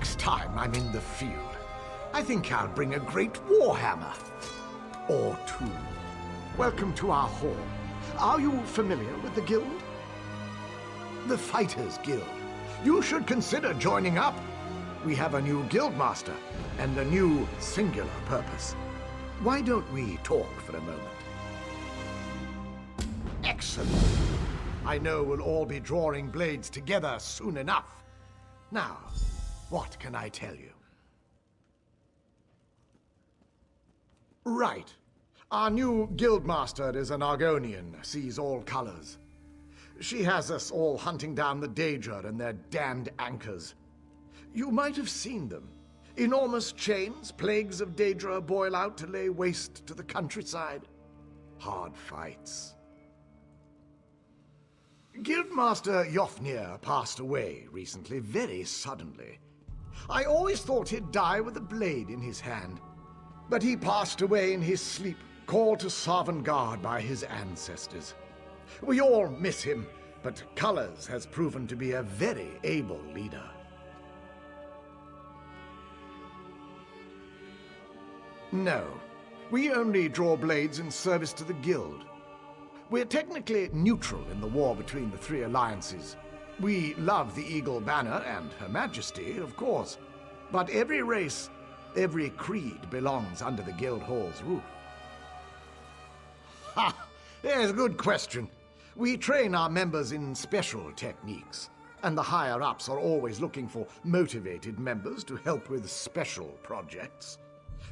next time I'm in the field, I think I'll bring a great warhammer. Or two. Welcome to our hall. Are you familiar with the guild? The Fighters Guild. You should consider joining up. We have a new guildmaster and a new singular purpose. Why don't we talk for a moment? Excellent. I know we'll all be drawing blades together soon enough. Now, what can I tell you? Right. Our new guildmaster is an Argonian, sees all colors. She has us all hunting down the Daedra and their damned anchors. You might have seen them. Enormous chains, plagues of Daedra boil out to lay waste to the countryside. Hard fights. Guildmaster Jofnir passed away recently, very suddenly. I always thought he'd die with a blade in his hand. But he passed away in his sleep, called to Sovngarde by his ancestors. We all miss him, but Colors has proven to be a very able leader. No, we only draw blades in service to the guild. We're technically neutral in the war between the three alliances. We love the Eagle Banner and Her Majesty, of course, but every race, every creed belongs under the guild hall's roof. Ha! There's a good question. We train our members in special techniques, and the higher-ups are always looking for motivated members to help with special projects.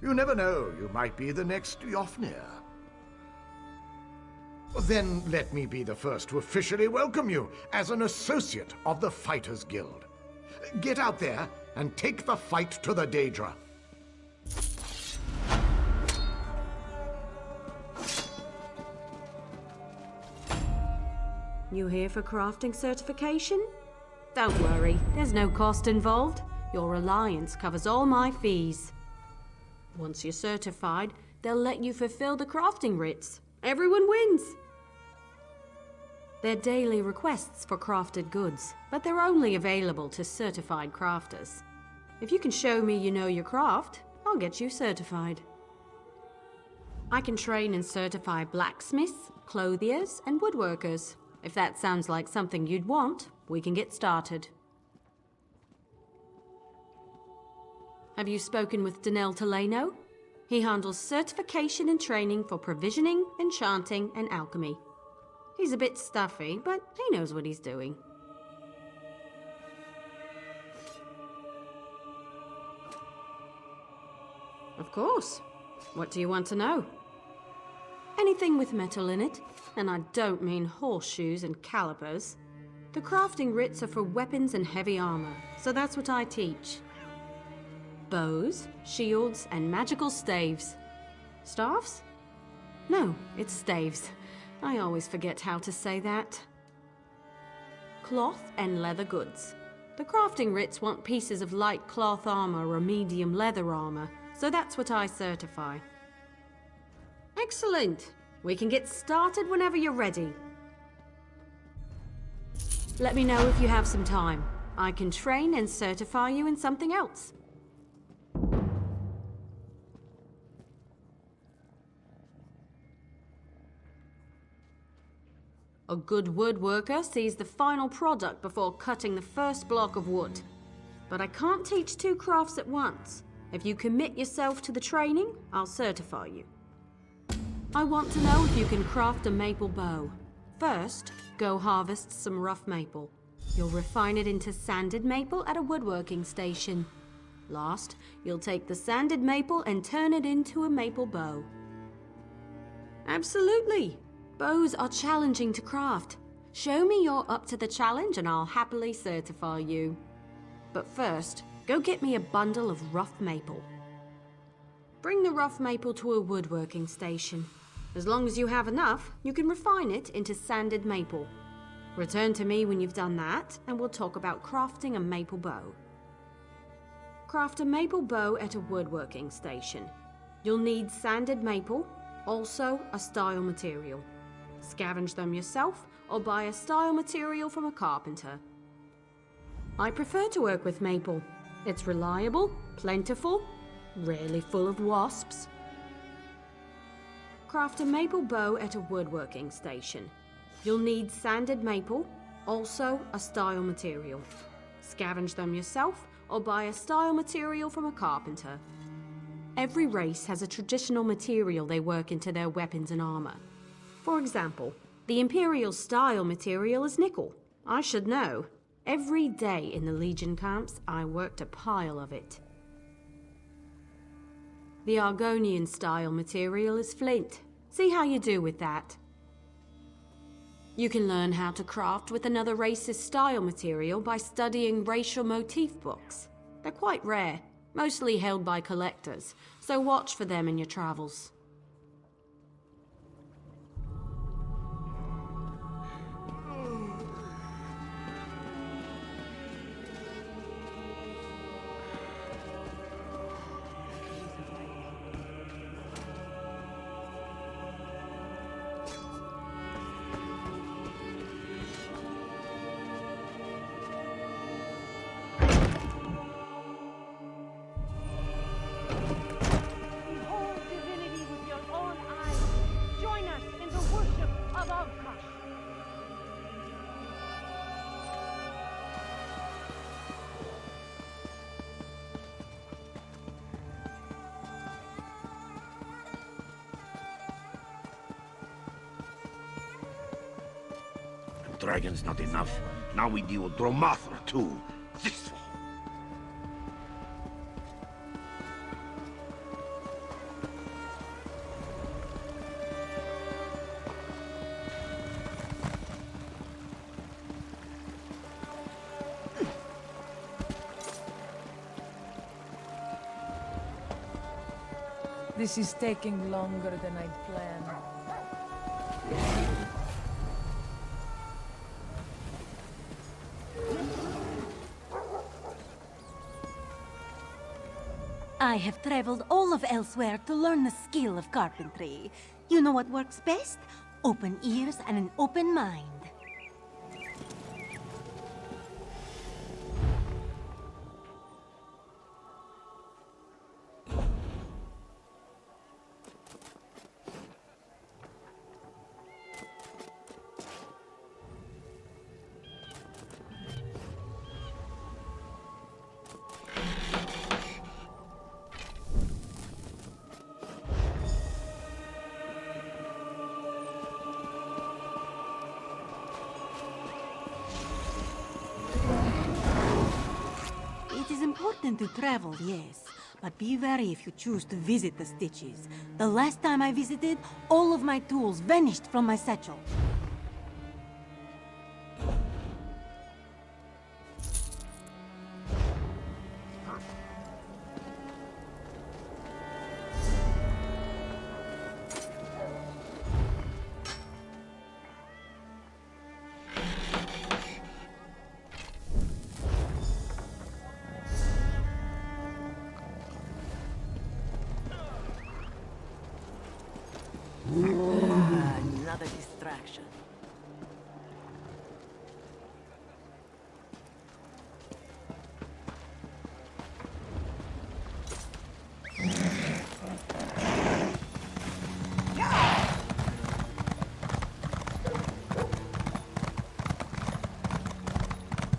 You never know, you might be the next Jofnir. Then let me be the first to officially welcome you as an associate of the Fighters Guild. Get out there and take the fight to the Daedra. You here for crafting certification? Don't worry, there's no cost involved. Your alliance covers all my fees. Once you're certified, they'll let you fulfill the crafting writs. Everyone wins! They're daily requests for crafted goods, but they're only available to certified crafters. If you can show me you know your craft, I'll get you certified. I can train and certify blacksmiths, clothiers, and woodworkers. If that sounds like something you'd want, we can get started. Have you spoken with Danel Teleno? He handles certification and training for provisioning, enchanting, and alchemy. He's a bit stuffy, but he knows what he's doing. Of course. What do you want to know? Anything with metal in it, and I don't mean horseshoes and calipers. The crafting writs are for weapons and heavy armor, so that's what I teach. Bows, shields, and magical staves. Staffs? No, it's staves. I always forget how to say that. Cloth and leather goods. The crafting writs want pieces of light cloth armor or medium leather armor, so that's what I certify. Excellent! We can get started whenever you're ready. Let me know if you have some time. I can train and certify you in something else. A good woodworker sees the final product before cutting the first block of wood. But I can't teach two crafts at once. If you commit yourself to the training, I'll certify you. I want to know if you can craft a maple bow. First, go harvest some rough maple. You'll refine it into sanded maple at a woodworking station. Last, you'll take the sanded maple and turn it into a maple bow. Absolutely! Bows are challenging to craft. Show me you're up to the challenge and I'll happily certify you. But first, go get me a bundle of rough maple. Bring the rough maple to a woodworking station. As long as you have enough, you can refine it into sanded maple. Return to me when you've done that, and we'll talk about crafting a maple bow. Craft a maple bow at a woodworking station. You'll need sanded maple, also a style material. Scavenge them yourself, or buy a style material from a carpenter. I prefer to work with maple. It's reliable, plentiful, rarely full of wasps. Craft a maple bow at a woodworking station. You'll need sanded maple, also a style material. Scavenge them yourself or buy a style material from a carpenter. Every race has a traditional material they work into their weapons and armor. For example, the Imperial style material is nickel. I should know. Every day in the Legion camps, I worked a pile of it. The Argonian style material is flint. See how you do with that. You can learn how to craft with another race's style material by studying racial motif books. They're quite rare, mostly held by collectors, so watch for them in your travels. Dragon's not enough. Now we deal with Dromothra too. This one. This is taking longer than I'd planned. I have traveled all of elsewhere to learn the skill of carpentry. You know what works best? Open ears and an open mind. It is important to travel, yes, but be wary if you choose to visit the Stitches. The last time I visited, all of my tools vanished from my satchel. Another distraction.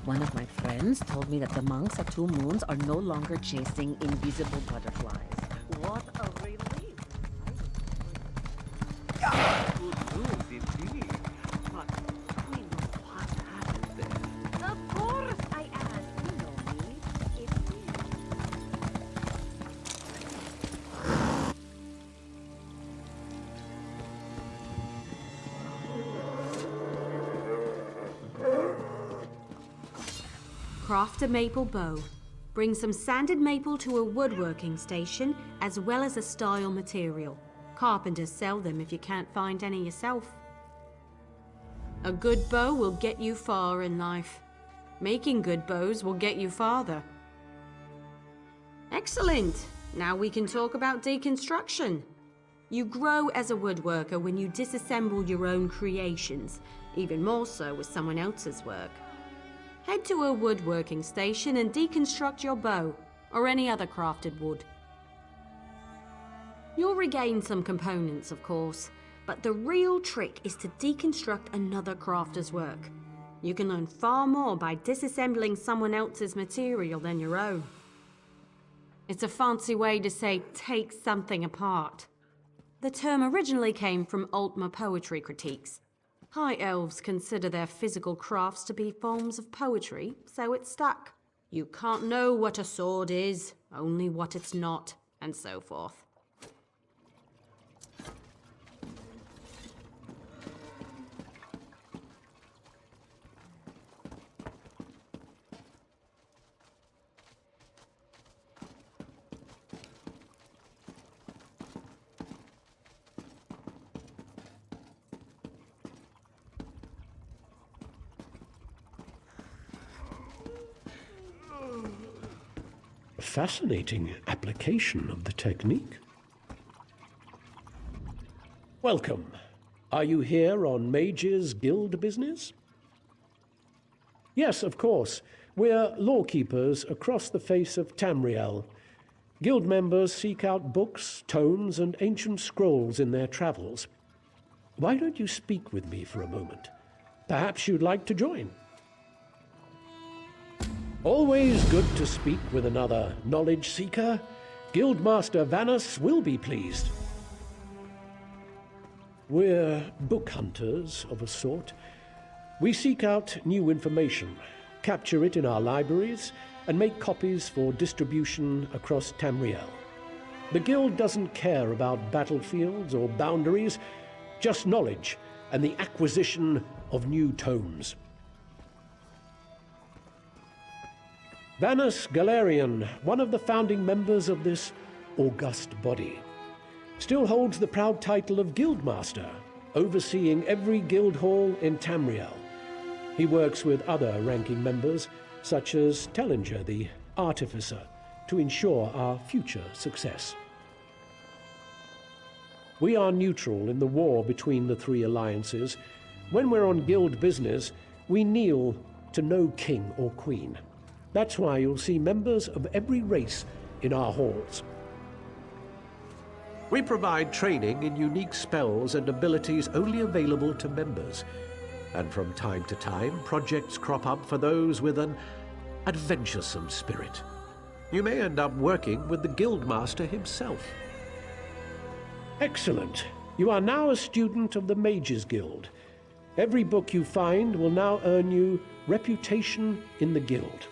One of my friends told me that the monks at Two Moons are no longer chasing invisible butterflies. What a relief! Good news indeed. But we know what happened there. Of course I asked. You know me. It's me. Craft a maple bow. Bring some sanded maple to a woodworking station, as well as a style material. Carpenters sell them if you can't find any yourself. A good bow will get you far in life. Making good bows will get you farther. Excellent! Now we can talk about deconstruction. You grow as a woodworker when you disassemble your own creations, even more so with someone else's work. Head to a woodworking station and deconstruct your bow, or any other crafted wood. You'll regain some components, of course, but the real trick is to deconstruct another crafter's work. You can learn far more by disassembling someone else's material than your own. It's a fancy way to say take something apart. The term originally came from Altmer poetry critiques. High elves consider their physical crafts to be forms of poetry, so it stuck. You can't know what a sword is, only what it's not, and so forth. Fascinating application of the technique. Welcome. Are you here on Mage's Guild business? Yes, of course. We're lawkeepers across the face of Tamriel. Guild members seek out books, tomes, and ancient scrolls in their travels. Why don't you speak with me for a moment? Perhaps you'd like to join. Always good to speak with another knowledge seeker. Guildmaster Vanus will be pleased. We're book hunters of a sort. We seek out new information, capture it in our libraries, and make copies for distribution across Tamriel. The Guild doesn't care about battlefields or boundaries, just knowledge and the acquisition of new tomes. Vanus Galerian, one of the founding members of this august body, still holds the proud title of Guildmaster, overseeing every guild hall in Tamriel. He works with other ranking members, such as Tellinger, the Artificer, to ensure our future success. We are neutral in the war between the three alliances. When we're on guild business, we kneel to no king or queen. That's why you'll see members of every race in our halls. We provide training in unique spells and abilities only available to members. And from time to time, projects crop up for those with an adventuresome spirit. You may end up working with the Guildmaster himself. Excellent. You are now a student of the Mages Guild. Every book you find will now earn you reputation in the Guild.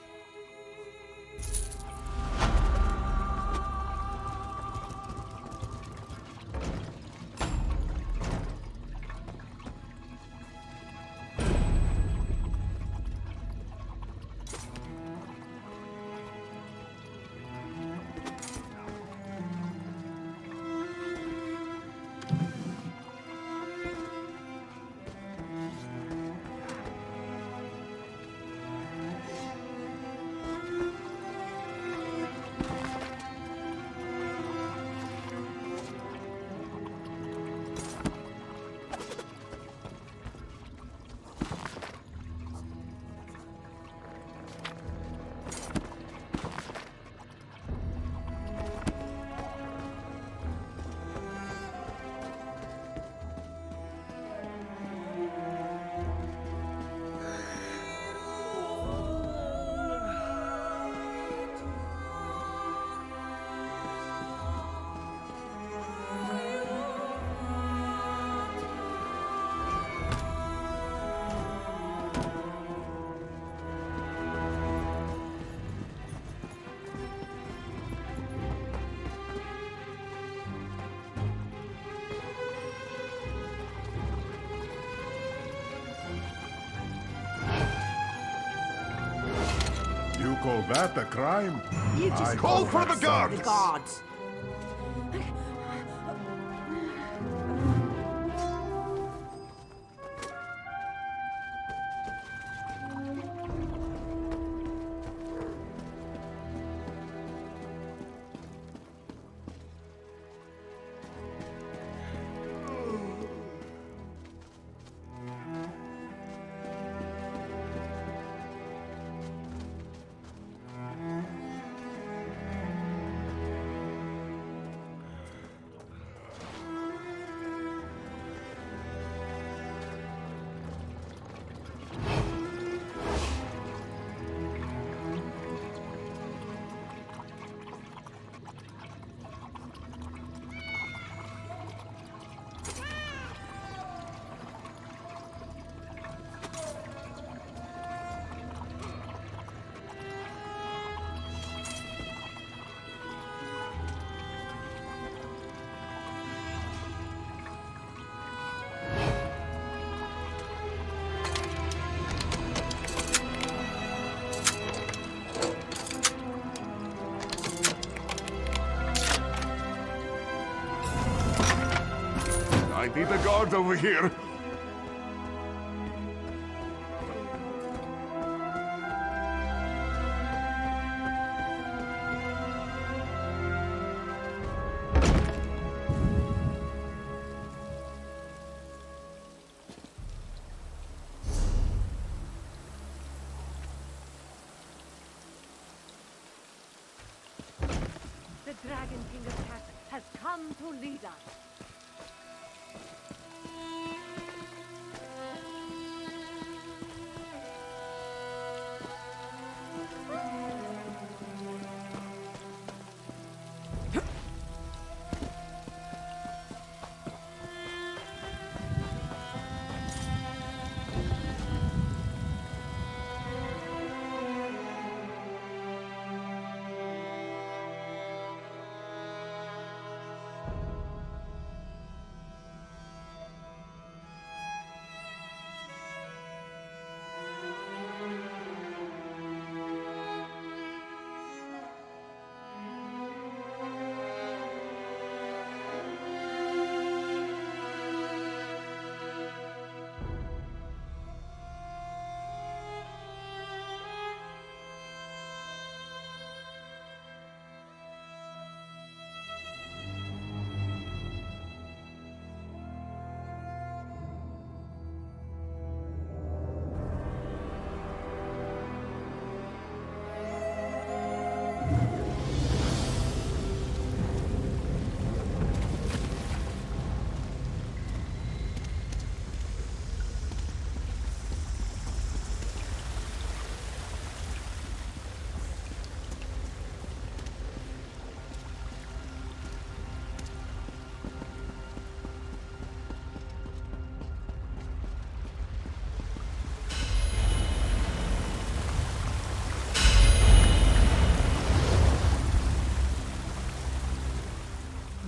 You call that a crime? You just I call call for the that guards! service. Guards! I need a guard over here. The Dragon King of Cats has come to lead us.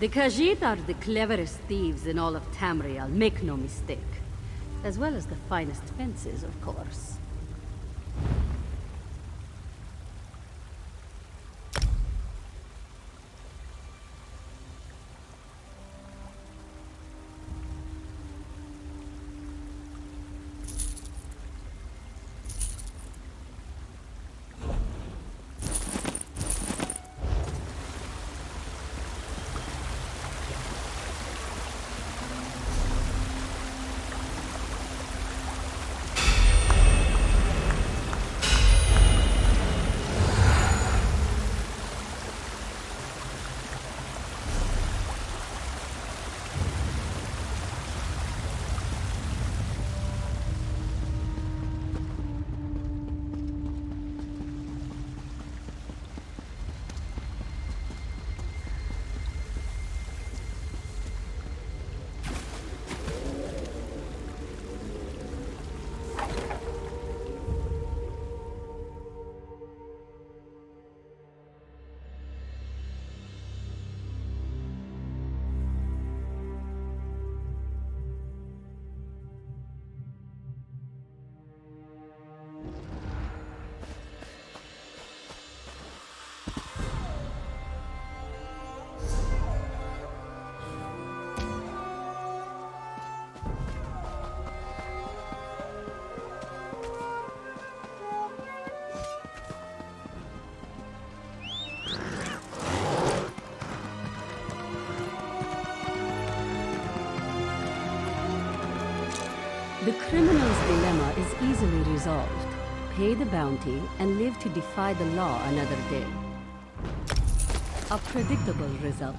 The Khajiit are the cleverest thieves in all of Tamriel, make no mistake. As well as the finest fences, of course. The criminal's dilemma is easily resolved. Pay the bounty and live to defy the law another day. A predictable result.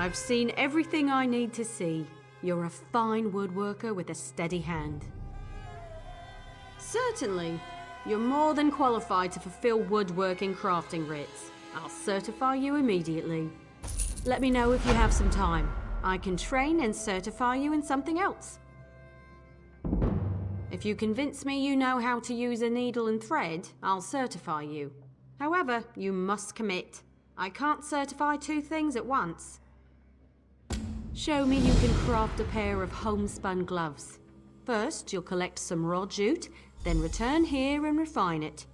I've seen everything I need to see. You're a fine woodworker with a steady hand. Certainly, you're more than qualified to fulfill woodworking crafting writs. I'll certify you immediately. Let me know if you have some time. I can train and certify you in something else. If you convince me you know how to use a needle and thread, I'll certify you. However, you must commit. I can't certify two things at once. Show me you can craft a pair of homespun gloves. First, you'll collect some raw jute, then return here and refine it.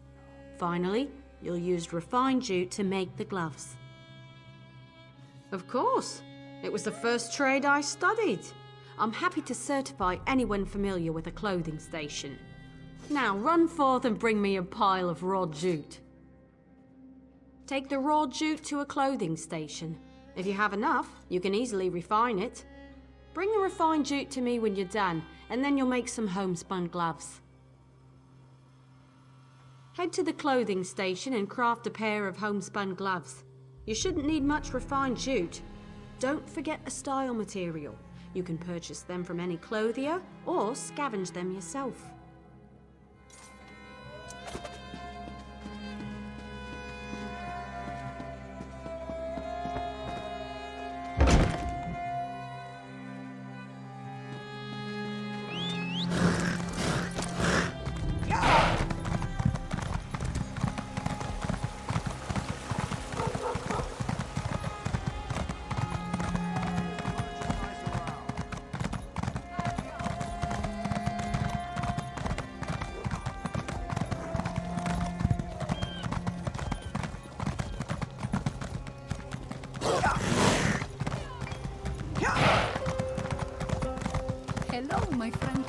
Finally, you'll use refined jute to make the gloves. Of course. It was the first trade I studied. I'm happy to certify anyone familiar with a clothing station. Now run forth and bring me a pile of raw jute. Take the raw jute to a clothing station. If you have enough, you can easily refine it. Bring the refined jute to me when you're done, and then you'll make some homespun gloves. Head to the clothing station and craft a pair of homespun gloves. You shouldn't need much refined jute. Don't forget the style material. You can purchase them from any clothier or scavenge them yourself. Hello, my friend.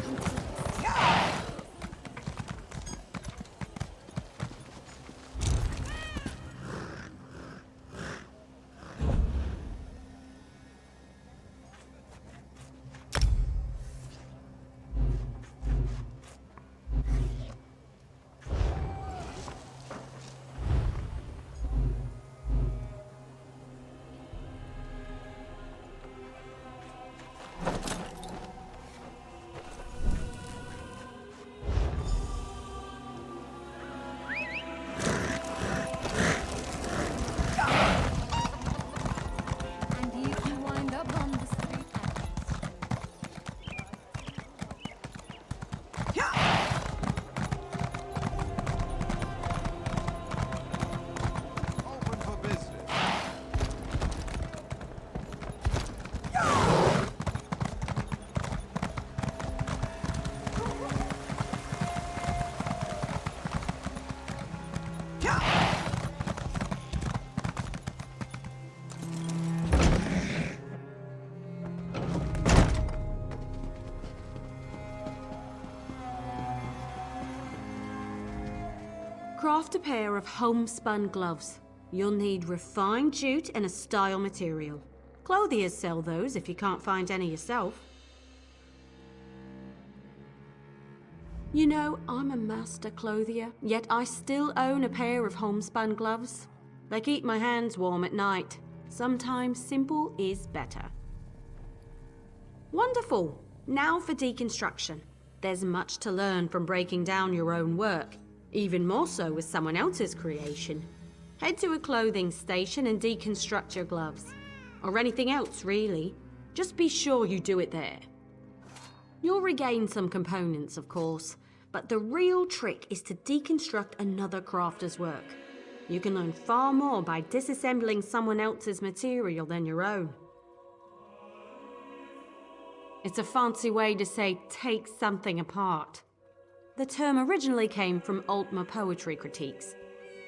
Craft a pair of homespun gloves. You'll need refined jute and a style material. Clothiers sell those if you can't find any yourself. You know, I'm a master clothier, yet I still own a pair of homespun gloves. They keep my hands warm at night. Sometimes simple is better. Wonderful! Now for deconstruction. There's much to learn from breaking down your own work, even more so with someone else's creation. Head to a clothing station and deconstruct your gloves. Or anything else, really. Just be sure you do it there. You'll regain some components, of course, but the real trick is to deconstruct another crafter's work. You can learn far more by disassembling someone else's material than your own. It's a fancy way to say take something apart. The term originally came from Altmer poetry critiques.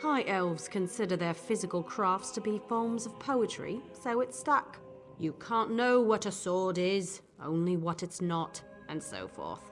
High elves consider their physical crafts to be forms of poetry, so it stuck. You can't know what a sword is, only what it's not, and so forth.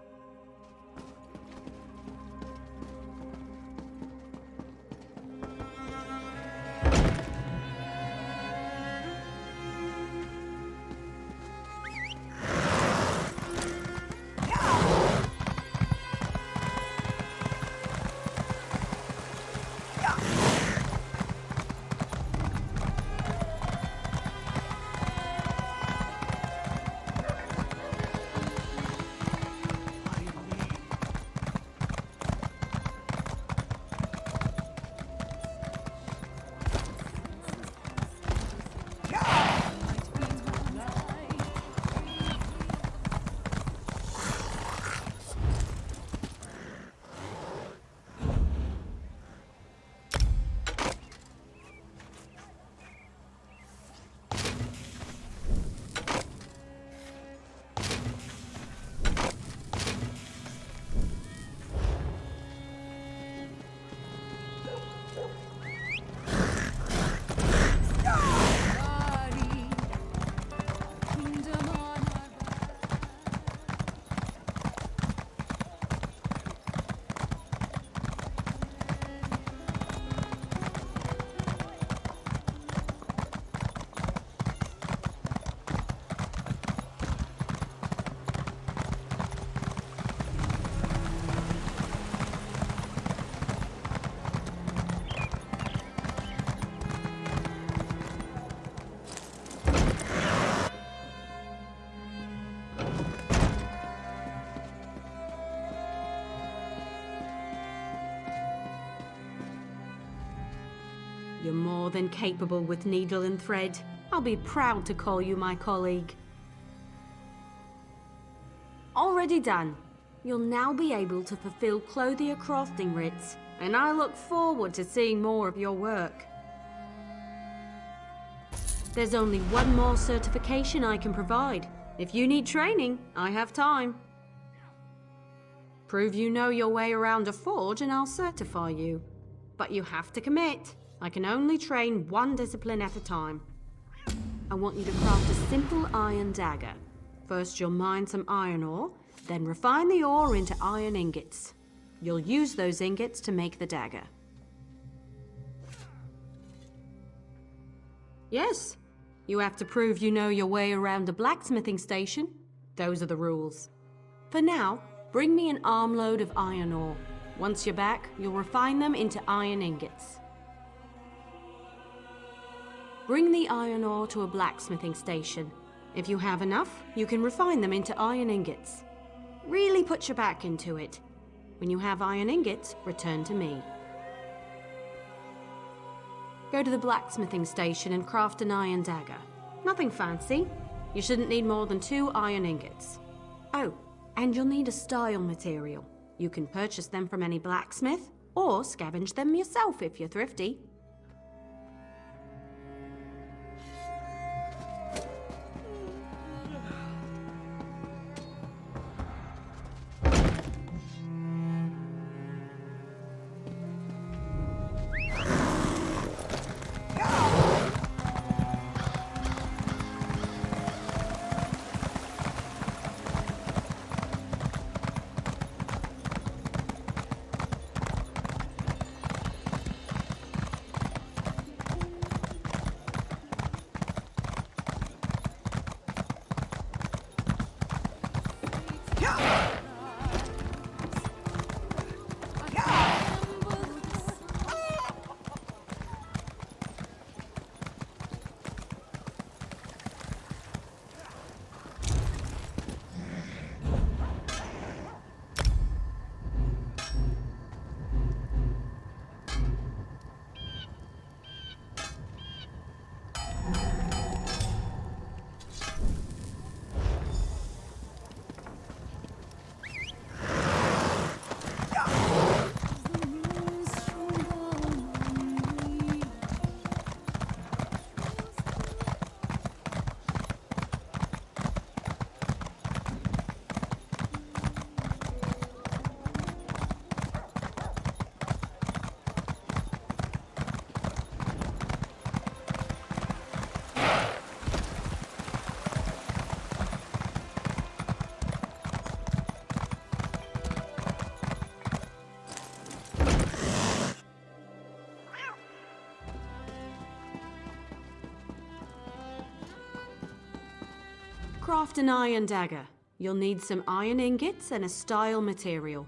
You're more than capable with needle and thread. I'll be proud to call you my colleague. Already done. You'll now be able to fulfill Clothier crafting writs, and I look forward to seeing more of your work. There's only one more certification I can provide. If you need training, I have time. Prove you know your way around a forge and I'll certify you. But you have to commit. I can only train one discipline at a time. I want you to craft a simple iron dagger. First you'll mine some iron ore, then refine the ore into iron ingots. You'll use those ingots to make the dagger. Yes, you have to prove you know your way around a blacksmithing station. Those are the rules. For now, bring me an armload of iron ore. Once you're back, you'll refine them into iron ingots. Bring the iron ore to a blacksmithing station. If you have enough, you can refine them into iron ingots. Really put your back into it. When you have iron ingots, return to me. Go to the blacksmithing station and craft an iron dagger. Nothing fancy. You shouldn't need more than 2 iron ingots. Oh, and you'll need a style material. You can purchase them from any blacksmith, or scavenge them yourself if you're thrifty. craft an iron dagger, you'll need some iron ingots and a style material.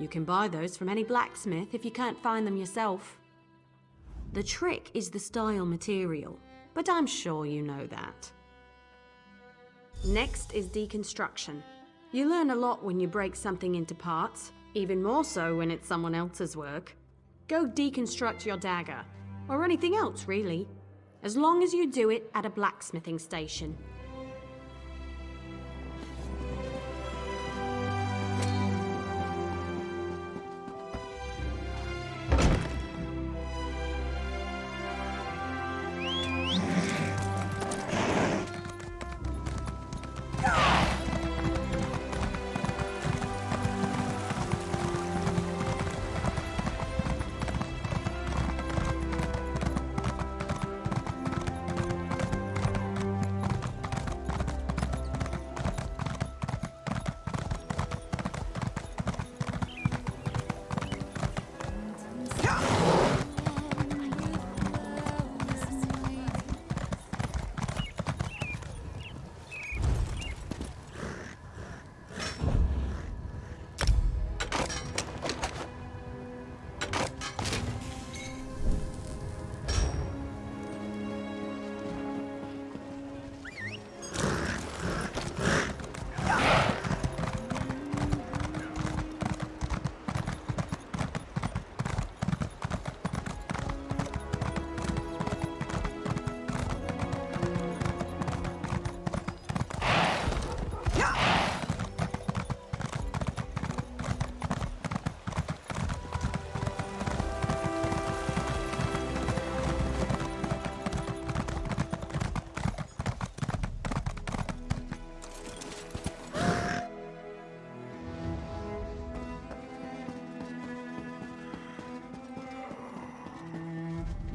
You can buy those from any blacksmith if you can't find them yourself. The trick is the style material, but I'm sure you know that. Next is deconstruction. You learn a lot when you break something into parts, even more so when it's someone else's work. Go deconstruct your dagger, or anything else really, as long as you do it at a blacksmithing station.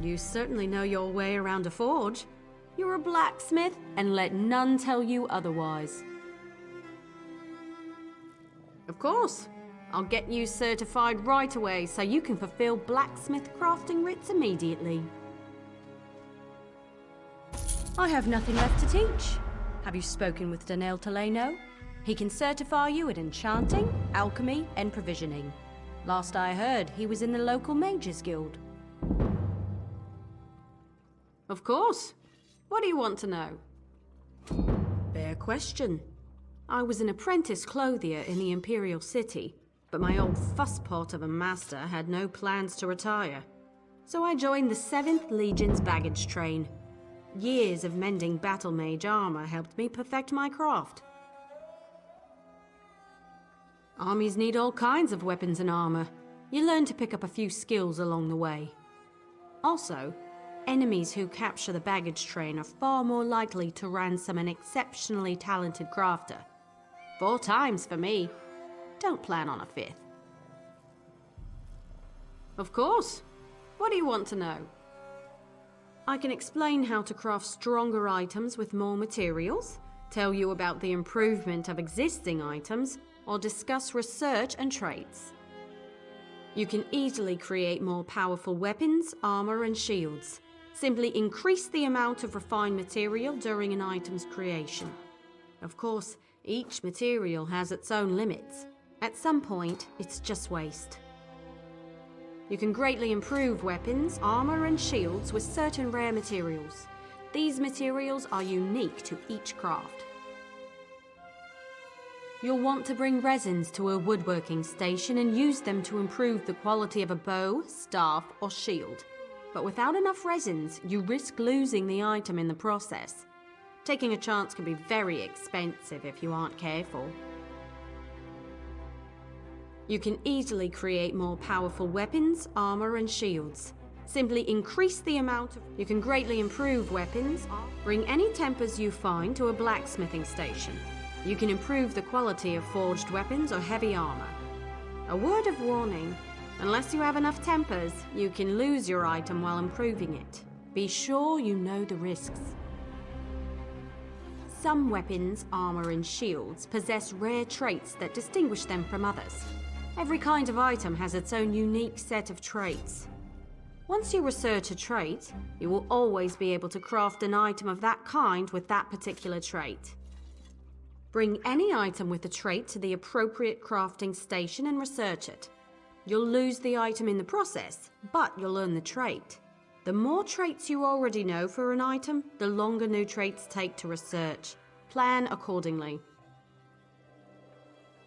You certainly know your way around a forge. You're a blacksmith, and let none tell you otherwise. Of course. I'll get you certified right away so you can fulfill blacksmith crafting writs immediately. I have nothing left to teach. Have you spoken with Danel Teleno? He can certify you at enchanting, alchemy, and provisioning. Last I heard, he was in the local mages guild. Of course. What do you want to know? Fair question. I was an apprentice clothier in the Imperial City, but my old fusspot of a master had no plans to retire. So I joined the 7th Legion's baggage train. Years of mending battle mage armor helped me perfect my craft. Armies need all kinds of weapons and armor. You learn to pick up a few skills along the way. Also, enemies who capture the baggage train are far more likely to ransom an exceptionally talented crafter. 4 times for me. Don't plan on a 5th. Of course. What do you want to know? I can explain how to craft stronger items with more materials, tell you about the improvement of existing items, or discuss research and traits. You can easily create more powerful weapons, armor, and shields. Simply increase the amount of refined material during an item's creation. Of course, each material has its own limits. At some point, it's just waste. You can greatly improve weapons, armor, and shields with certain rare materials. These materials are unique to each craft. You'll want to bring resins to a woodworking station and use them to improve the quality of a bow, staff, or shield. But without enough resins, you risk losing the item in the process. Taking a chance can be very expensive if you aren't careful. You can easily create more powerful weapons, armor, and shields. Simply increase the amount of... You can greatly improve weapons. Bring any tempers you find to a blacksmithing station. You can improve the quality of forged weapons or heavy armor. A word of warning. Unless you have enough tempers, you can lose your item while improving it. Be sure you know the risks. Some weapons, armor, and shields possess rare traits that distinguish them from others. Every kind of item has its own unique set of traits. Once you research a trait, you will always be able to craft an item of that kind with that particular trait. Bring any item with the trait to the appropriate crafting station and research it. You'll lose the item in the process, but you'll earn the trait. The more traits you already know for an item, the longer new traits take to research. Plan accordingly.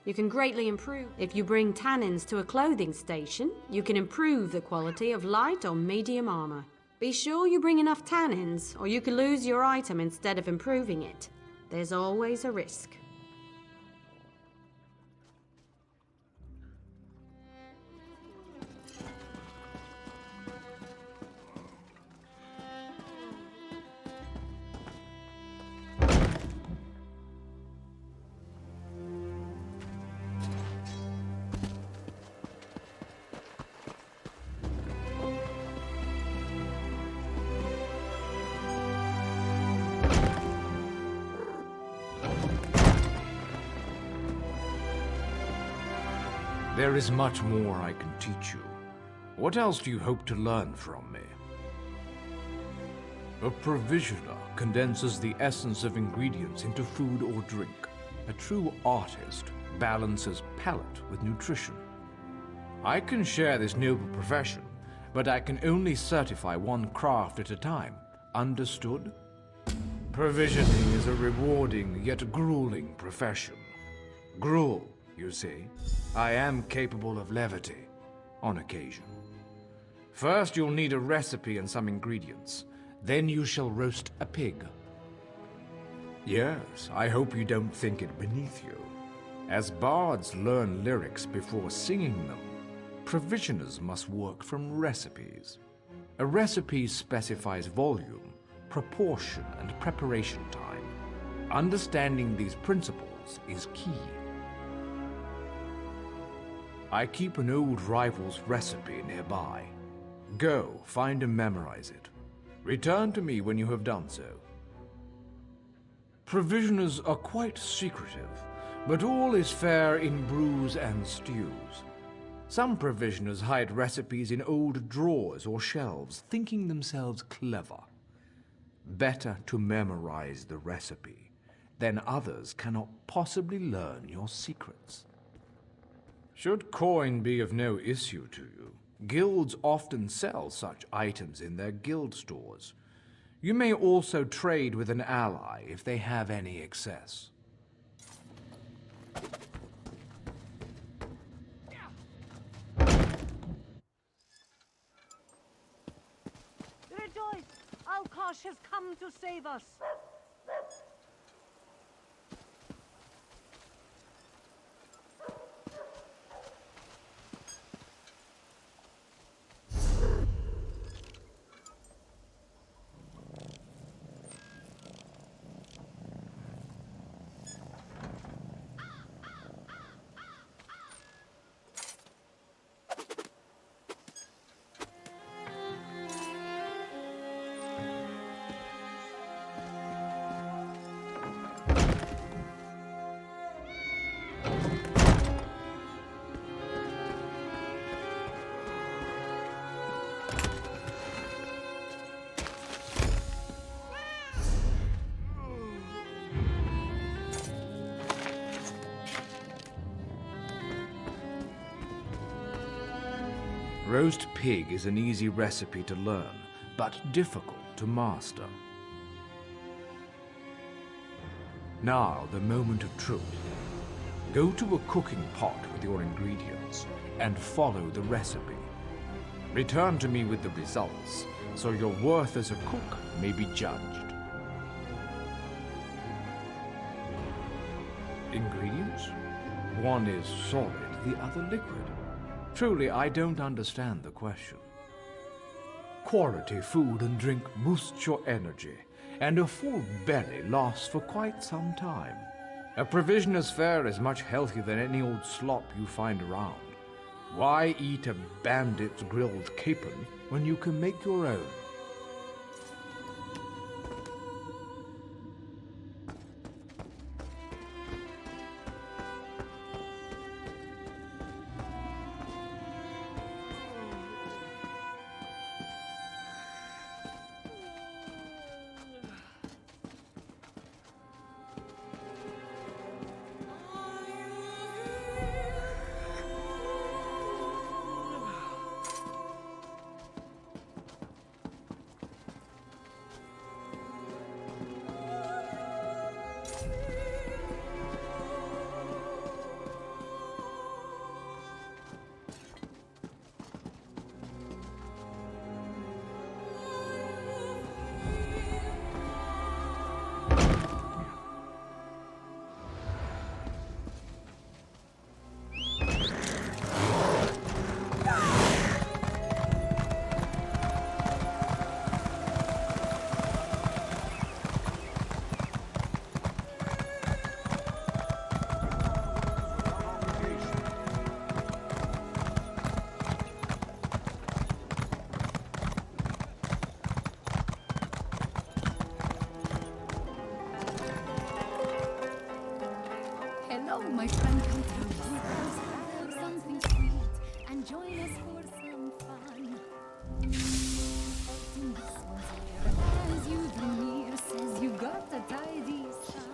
You can greatly improve. If you bring tannins to a clothing station, you can improve the quality of light or medium armor. Be sure you bring enough tannins, or you could lose your item instead of improving it. There's always a risk. There is much more I can teach you. What else do you hope to learn from me? A provisioner condenses the essence of ingredients into food or drink. A true artist balances palate with nutrition. I can share this noble profession, but I can only certify one craft at a time. Understood? Provisioning is a rewarding yet grueling profession. Gruel, you see. I am capable of levity, on occasion. First, you'll need a recipe and some ingredients. Then you shall roast a pig. Yes, I hope you don't think it beneath you. As bards learn lyrics before singing them, provisioners must work from recipes. A recipe specifies volume, proportion, and preparation time. Understanding these principles is key. I keep an old rival's recipe nearby. Go, find and memorize it. Return to me when you have done so. Provisioners are quite secretive, but all is fair in brews and stews. Some provisioners hide recipes in old drawers or shelves, thinking themselves clever. Better to memorize the recipe, then others cannot possibly learn your secrets. Should coin be of no issue to you, guilds often sell such items in their guild stores. You may also trade with an ally if they have any excess. Rejoice! Alkosh has come to save us! Roast pig is an easy recipe to learn, but difficult to master. Now, the moment of truth. Go to a cooking pot with your ingredients and follow the recipe. Return to me with the results, so your worth as a cook may be judged. Ingredients? One is solid, the other liquid. Truly, I don't understand the question. Quality food and drink boosts your energy, and a full belly lasts for quite some time. A provisioner's fare is much healthier than any old slop you find around. Why eat a bandit's grilled capon when you can make your own? my friend Clothier. Have something sweet and join us for some fun. Expecting this one's here as you drew near, says you got a tidy son.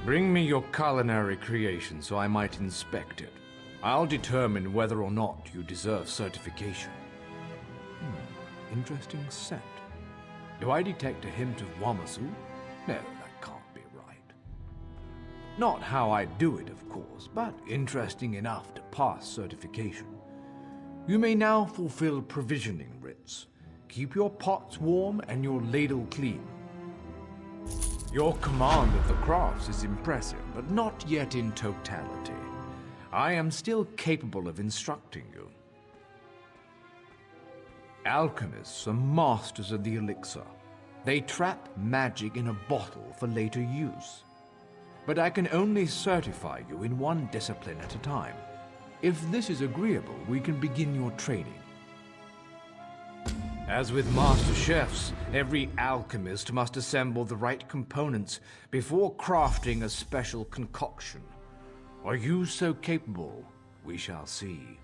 Bring me your culinary creation so I might inspect it. I'll determine whether or not you deserve certification. Interesting scent. Do I detect a hint of Wamasu? No, that can't be right. Not how I do it, of course, but interesting enough to pass certification. You may now fulfill provisioning writs. Keep your pots warm and your ladle clean. Your command of the crafts is impressive, but not yet in totality. I am still capable of instructing you. Alchemists are masters of the elixir. They trap magic in a bottle for later use. But I can only certify you in one discipline at a time. If this is agreeable, we can begin your training. As with master chefs, every alchemist must assemble the right components before crafting a special concoction. Are you so capable? We shall see.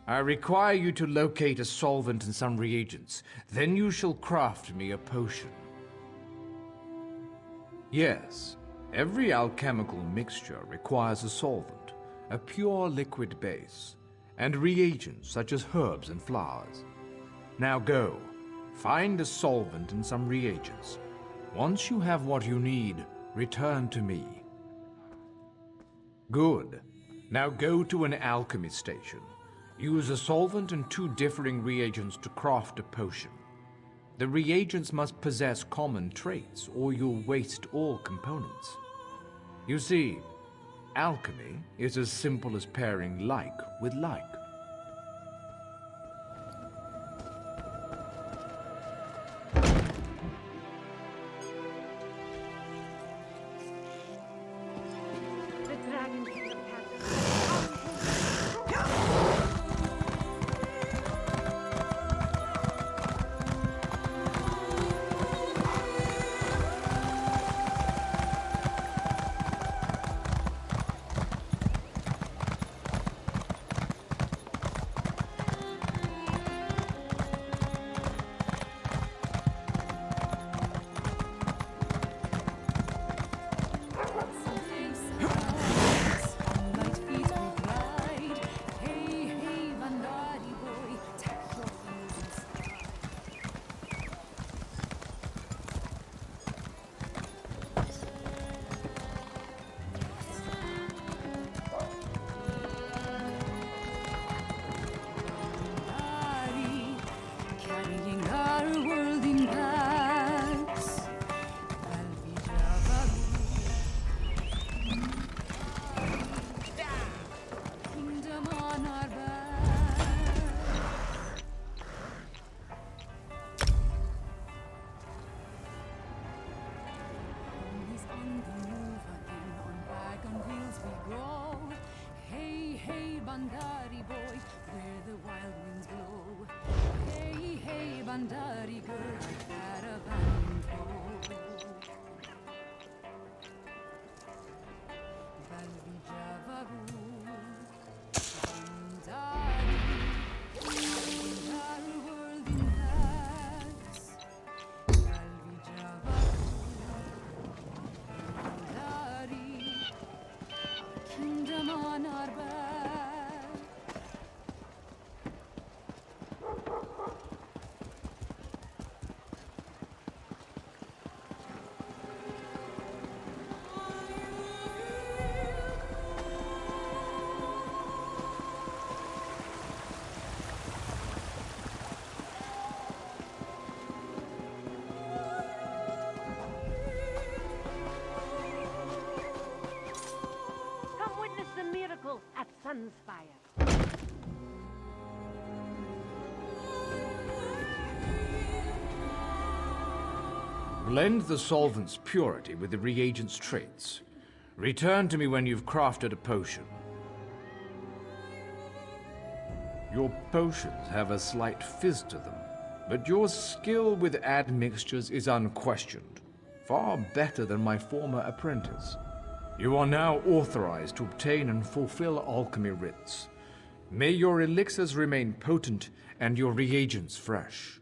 I require you to locate a solvent and some reagents. Then you shall craft me a potion. Yes, every alchemical mixture requires a solvent, a pure liquid base, and reagents such as herbs and flowers. Now go, find a solvent and some reagents. Once you have what you need, return to me. Good. Now go to an alchemy station. Use a solvent and 2 differing reagents to craft a potion. The reagents must possess common traits, or you'll waste all components. You see, alchemy is as simple as pairing like with like. Bandari boy, where the wild winds blow. Hey, hey, Bandari girl, caravan go. Valvi Javaru, Bandari, our world in paths. Valvi Javaru, Bandari, kingdom on our back. sun's fire. Blend the solvent's purity with the reagent's traits. Return to me when you've crafted a potion. Your potions have a slight fizz to them, but your skill with admixtures is unquestioned. Far better than my former apprentice. You are now authorized to obtain and fulfill alchemy writs. May your elixirs remain potent and your reagents fresh.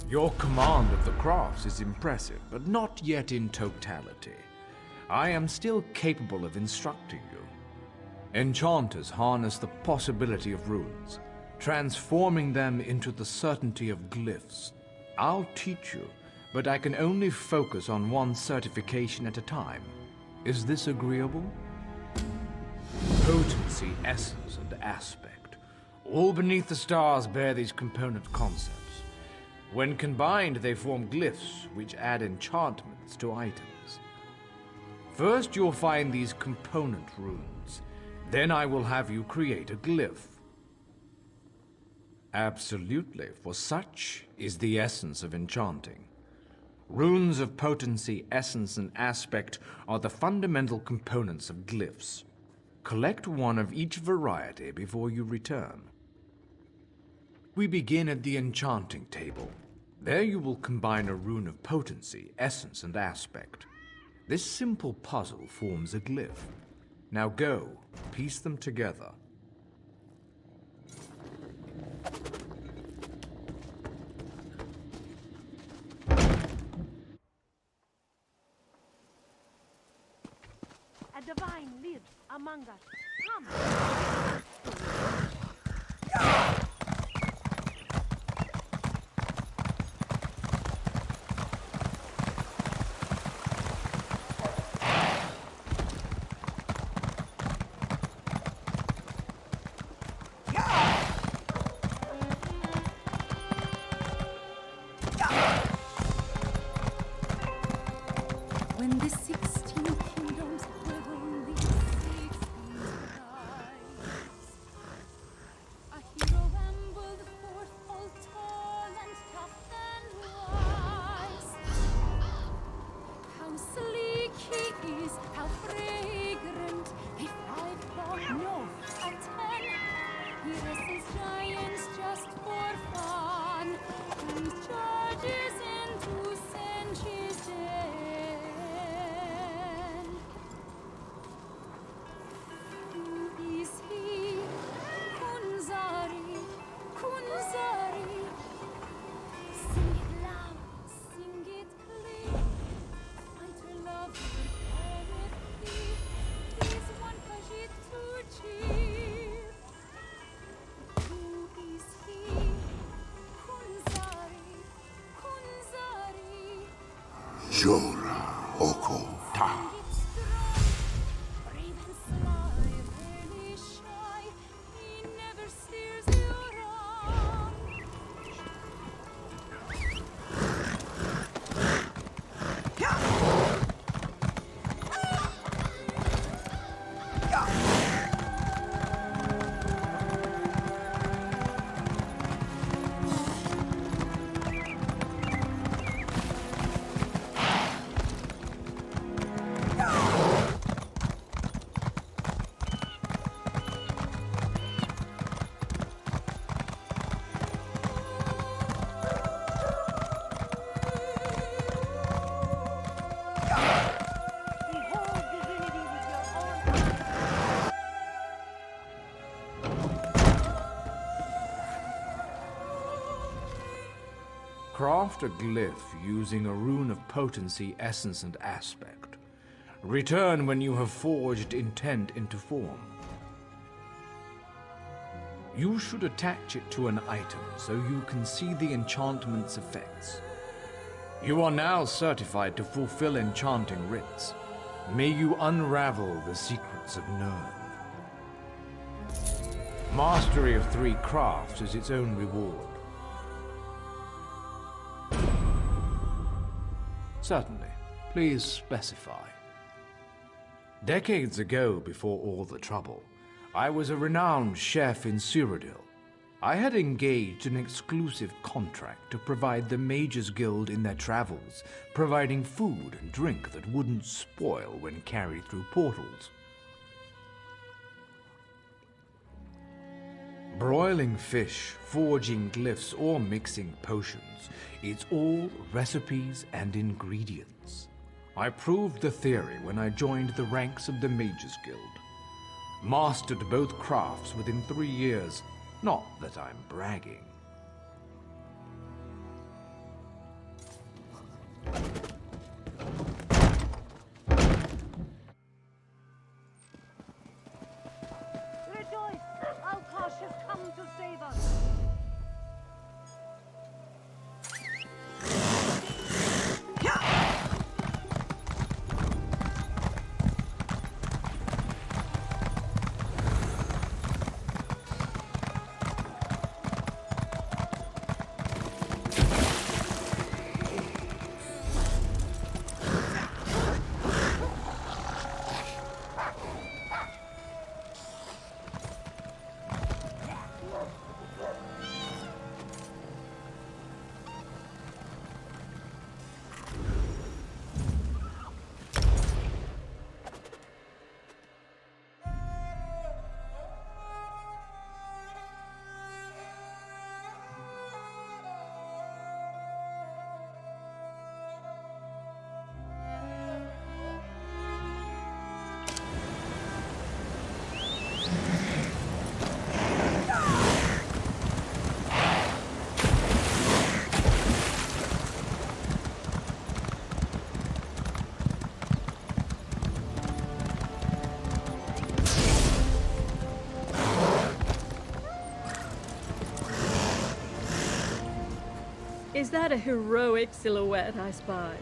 Your command of the crafts is impressive, but not yet in totality. I am still capable of instructing you. Enchanters harness the possibility of runes, transforming them into the certainty of glyphs. I'll teach you, but I can only focus on one certification at a time. Is this agreeable? Potency, essence, and aspect. All beneath the stars bear these component concepts. When combined, they form glyphs, which add enchantments to items. First, you'll find these component runes. Then I will have you create a glyph. Absolutely, for such is the essence of enchanting. Runes of potency, essence, and aspect are the fundamental components of glyphs. Collect one of each variety before you return. We begin at the enchanting table. There you will combine a rune of potency, essence, and aspect. This simple puzzle forms a glyph. Now go, piece them together. A divine lives among us. Come. When the 16 kingdoms have only 16 lives, a hero ambled forth, all tall and tough and wise. How sleek he is, how fragrant, a 5 no, a 10. He wrestles giants just for fun, and charges into Senchi's den. Who is he? Kunzari, Kunzari. Sing it loud, sing it clear. Fighter, lover, poet, thief. He's one Khajiit to cheer. Who is he? Kunzari, Kunzari. Jora Oko Ta. It's strong, brave and sly, really shy. He never steers you wrong. Behold divinity with your own eyes. Craft a glyph using a rune of potency, essence, and aspect. Return when you have forged intent into form. You should attach it to an item so you can see the enchantment's effects. You are now certified to fulfill enchanting writs. May you unravel the secrets of Nirn. Mastery of 3 crafts is its own reward. Certainly. Please specify. Decades ago, before all the trouble, I was a renowned chef in Cyrodiil. I had engaged an exclusive contract to provide the Mages Guild in their travels, providing food and drink that wouldn't spoil when carried through portals. Broiling fish, forging glyphs, or mixing potions, it's all recipes and ingredients. I proved the theory when I joined the ranks of the Mages Guild. Mastered both crafts within 3 years. Not that I'm bragging. Rejoice! Alchemist has come to save us! Is that a heroic silhouette I spy?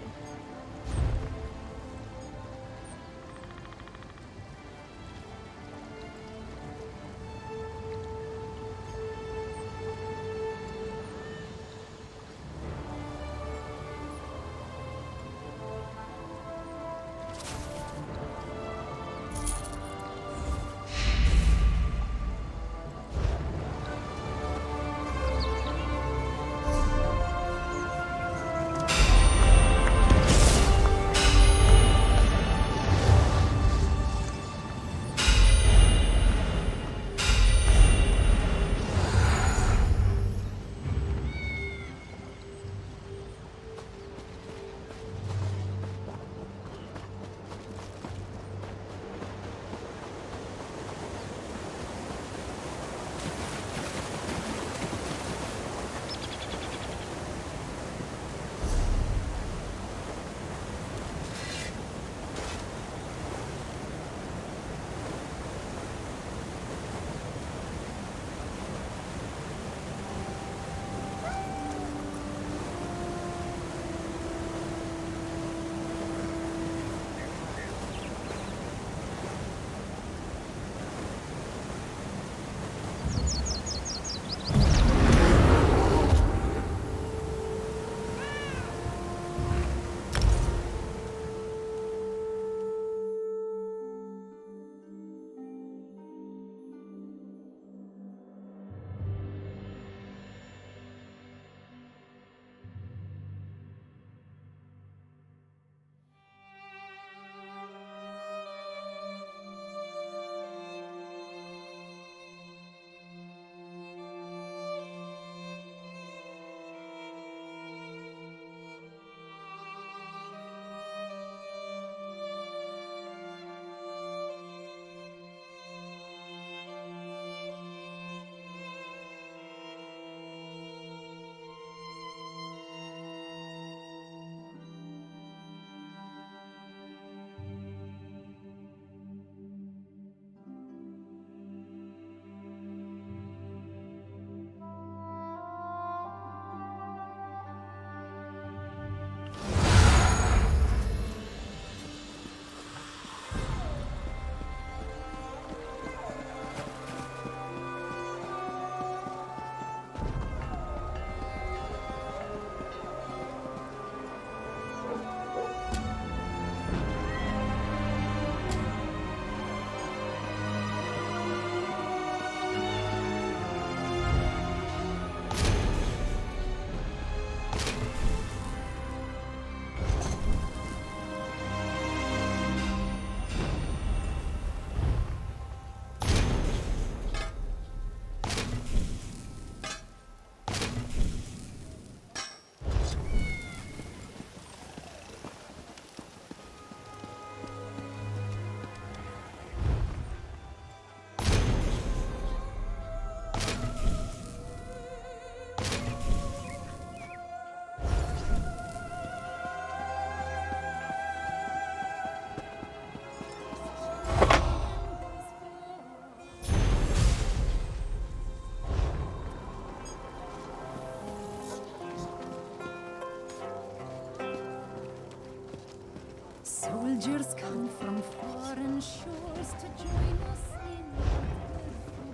Soldiers come from foreign shores to join us in our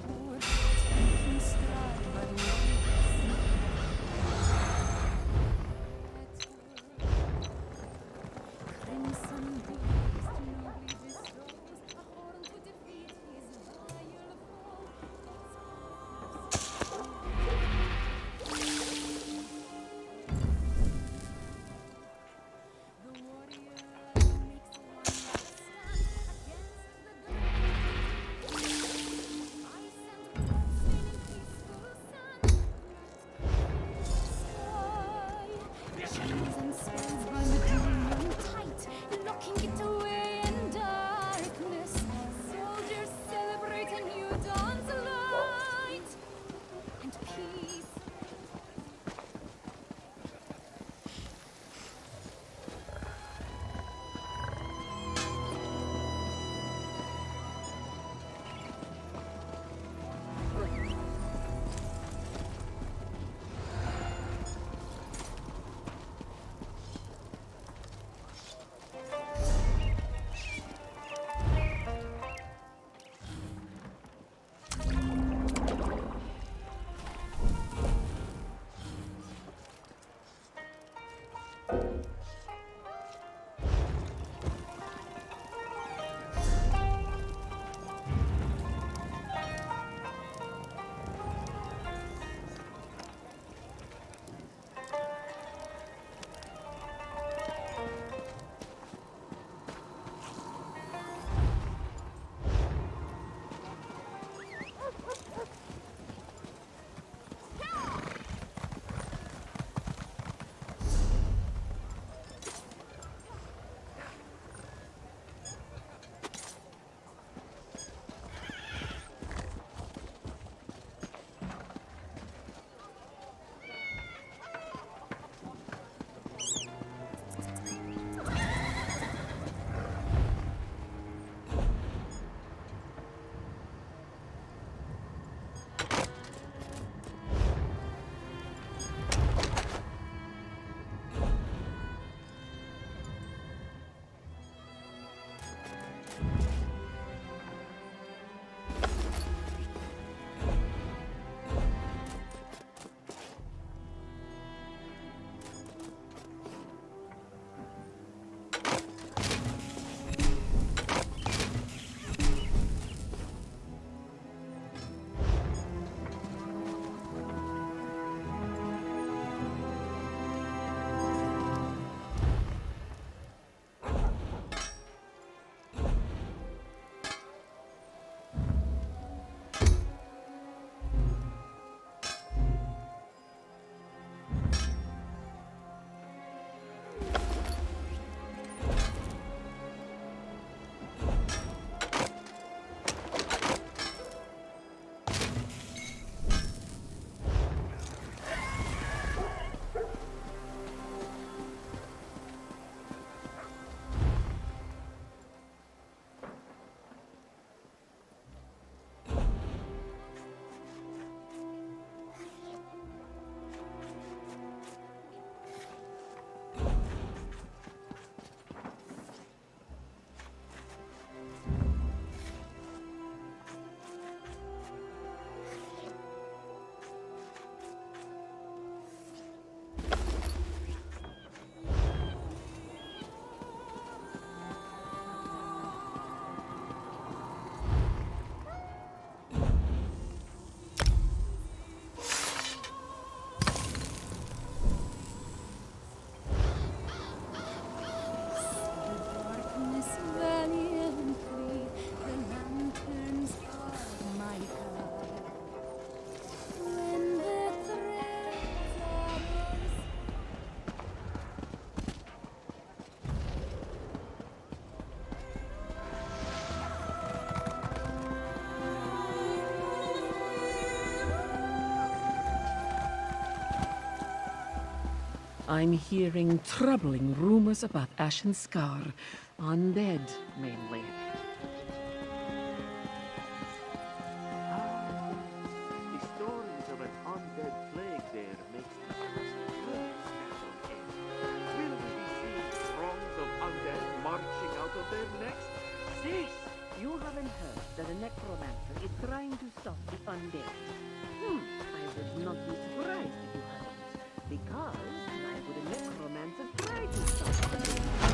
war. Taking stride by crimson beast nobly bestows a horn to defeat his vile the warrior makes one last stand against the I sent bloodstained and peaceful sun, chains and spells bind the demon tight, locking it away in darkness. Soldiers celebrate a new dawn's light and peace. I'm hearing troubling rumors about Ashen Scar. Undead, mainly. The stories of an undead plague there makes the first blood settle in. Will we be seeing throngs of undead marching heard next? Sis, you haven't heard that a necromancer is trying to stop the undead. I would not be surprised if you hadn't. Because why would a necromancer try to stop the undead?